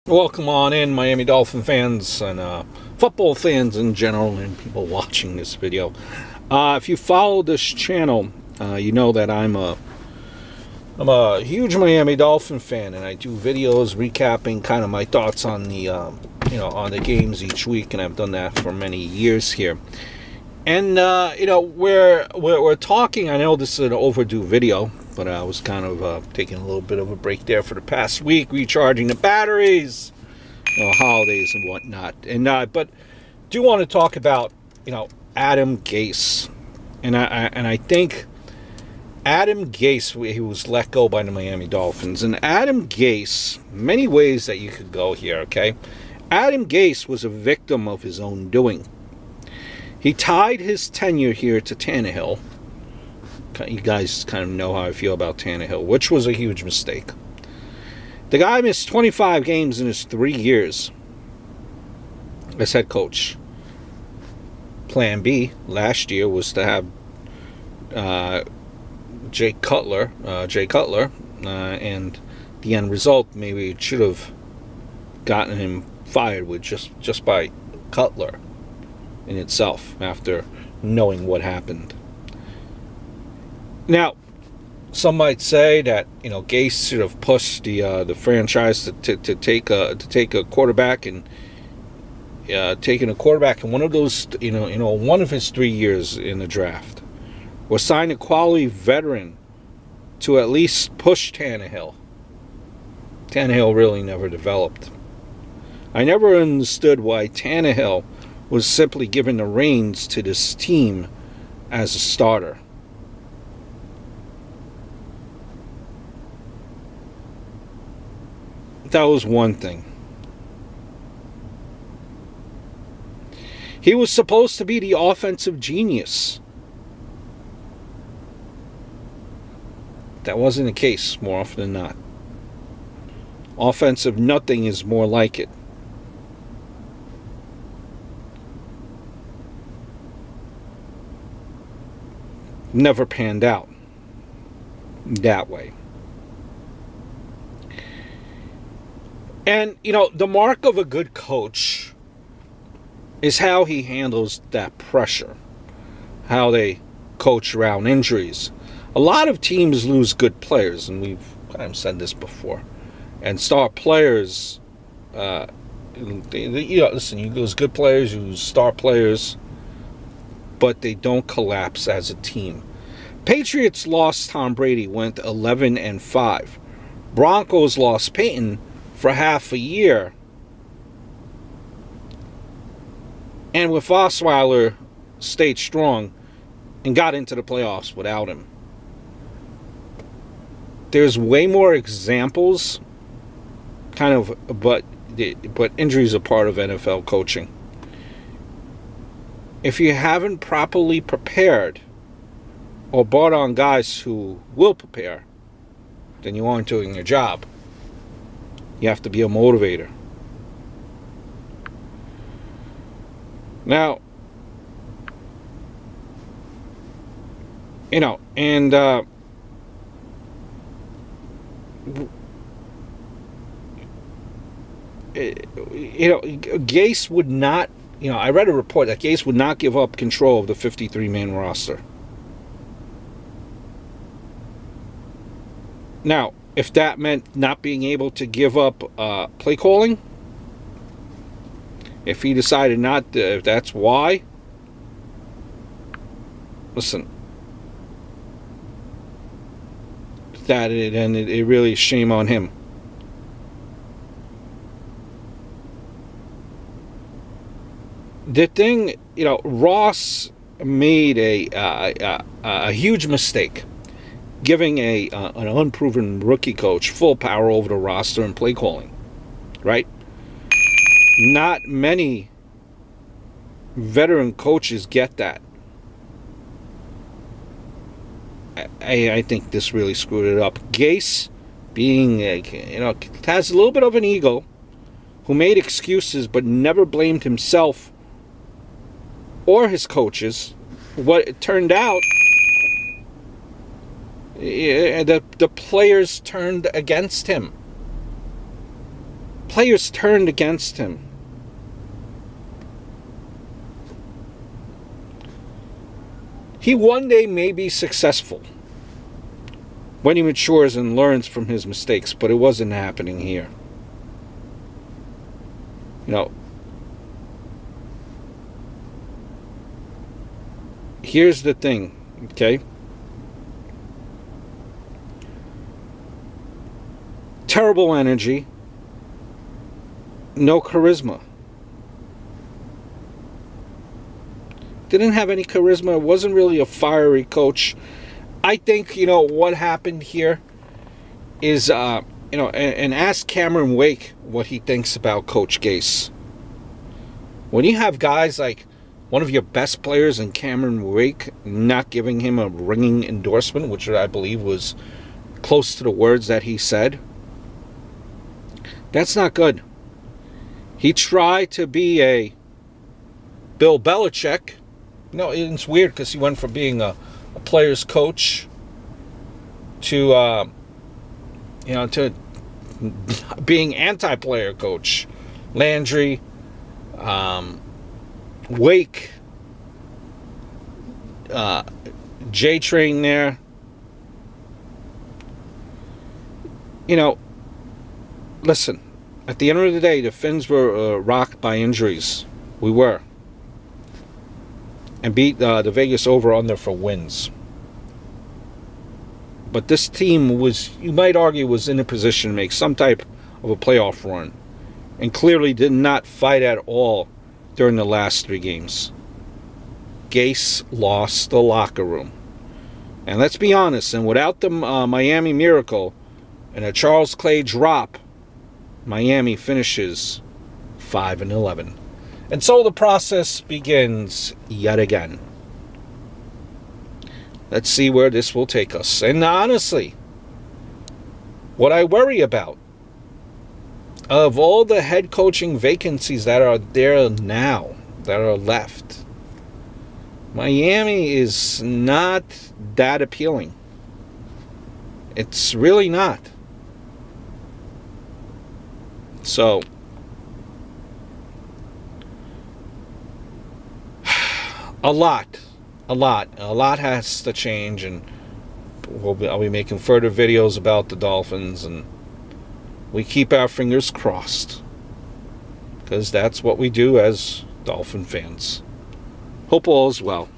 Welcome on in, Miami Dolphin fans and football fans in general, and people watching this video. If you follow this channel, you know that I'm a huge Miami Dolphin fan, and I do videos recapping kind of my thoughts on the on the games each week, and I've done that for many years here. And we're talking. I know this is an overdue video, but I was kind of taking a little bit of a break there for the past week, recharging the batteries, holidays and whatnot. And but do want to talk about Adam Gase, and I think Adam Gase, he was let go by the Miami Dolphins, and Adam Gase, many ways that you could go here. Okay, Adam Gase was a victim of his own doing. He tied his tenure here to Tannehill. You guys kind of know how I feel about Tannehill, which was a huge mistake. The guy missed 25 games in his 3 years as head coach. Plan B last year was to have Jay Cutler, and the end result, maybe it should have gotten him fired with just by Cutler in itself, after knowing what happened. Now, some might say that Gase should have pushed the franchise to take a quarterback, and taking a quarterback in one of those one of his 3 years in the draft, or sign a quality veteran to at least push Tannehill. Tannehill really never developed. I never understood why Tannehill was simply given the reins to this team as a starter. That was one thing. He was supposed to be the offensive genius. That wasn't the case more often than not. Offensive nothing is more like it. Never panned out that way. And, the mark of a good coach is how he handles that pressure, how they coach around injuries. A lot of teams lose good players, and we've kind of said this before. And star players, listen, you lose good players, you lose star players, but they don't collapse as a team. Patriots lost Tom Brady, went 11-5. Broncos lost Peyton for half a year, and with Osweiler stayed strong and got into the playoffs without him. There's way more examples, but injuries are part of NFL coaching. If you haven't properly prepared or brought on guys who will prepare, then you aren't doing your job. You have to be a motivator. Now, and Gase would not, I read a report that Gase would not give up control of the 53-man roster. Now, if that meant not being able to give up play calling, if he decided not to, if that's why, listen, then it really is shame on him. The thing, Ross made a huge mistake, giving an unproven rookie coach full power over the roster and play calling, right? Not many veteran coaches get that. I think this really screwed it up. Gase, being has a little bit of an ego, who made excuses but never blamed himself or his coaches. What it turned out, the players turned against him. Players turned against him. He one day may be successful when he matures and learns from his mistakes, but it wasn't happening here. You know, here's the thing, okay? Terrible energy, no charisma. Didn't have any charisma, wasn't really a fiery coach. I think, you know, what happened here is, you know, and ask Cameron Wake what he thinks about Coach Gase. When you have guys like one of your best players in Cameron Wake not giving him a ringing endorsement, which I believe was close to the words that he said, that's not good. He tried to be a Bill Belichick. You know, it's weird because he went from being a player's coach to, you know, to being anti-player coach. Landry, Wake, J-Train there. You know, listen, at the end of the day, the Finns were rocked by injuries. We were. And beat the Vegas over-under for wins. But this team was, you might argue, was in a position to make some type of a playoff run. And clearly did not fight at all during the last 3 games. Gase lost the locker room. And let's be honest, and without the Miami Miracle and a Charles Clay drop, Miami finishes 5-11. And so the process begins yet again. Let's see where this will take us. And honestly, what I worry about, of all the head coaching vacancies that are there now, that are left, Miami is not that appealing. It's really not. So, a lot has to change, and I'll be making further videos about the Dolphins, and we keep our fingers crossed, because that's what we do as Dolphin fans. Hope all is well.